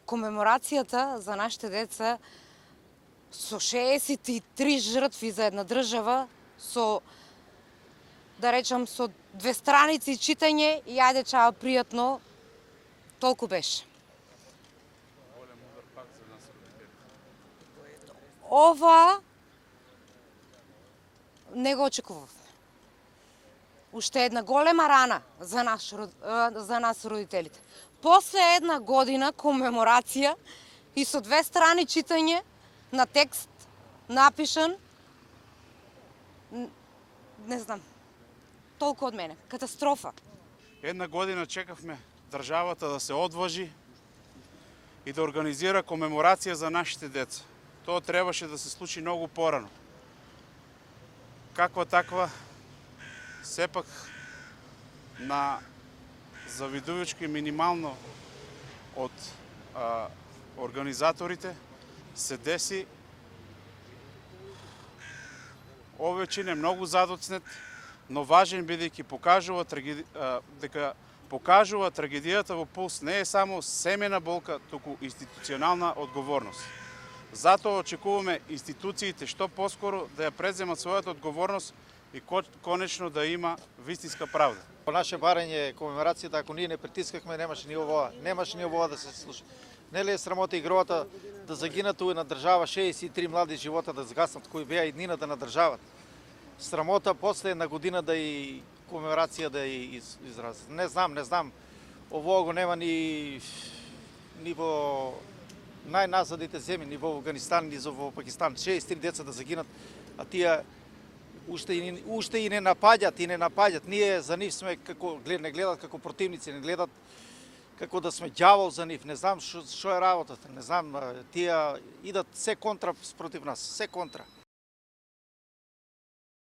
комеморацијата за нашите деца со 63 жртви за една држава, со, да речам, со 2 страници читање и ајде чао пријатно, толку беше. Ова не го очекувавме. Уште една голема рана за нас родителите. После една година комеморација и со 2 страни читање на текст напишан, не знам, толку од мене. Катастрофа. Една година чекавме државата да се одважи и да организира комеморација за нашите деца. Тоа требаше да се случи многу порано. Каква таква, сепак на завидувачки минимално од организаторите се деси. Овој чин е многу задоцнет, но важен бидејќи покажува трагедијата во Пулс не е само семена болка, туку институционална одговорност. Затоа очекуваме институциите што поскоро да ја преземат својата одговорност и конечно да има вистинска правда. По наше барање комеморацијата, ако ние не притискахме, немаше ни овоа да се слуша. Нели е срамота игровата да загинат у една држава 63 млади живота да згаснат кои беа иднината на државата. Срамота после една година да и комеморација да и изрази. Не знам. Ово го нема ни во најназадните земји, ни во Афганистан, ни во Пакистан. 63 деца да загинат, а тие уште и не напаѓат. Ние за нив сме не гледат како противници, не гледат како да сме ѓавол за нив. Не знам што е работата. Не знам, тие идат се контра против нас, се контра.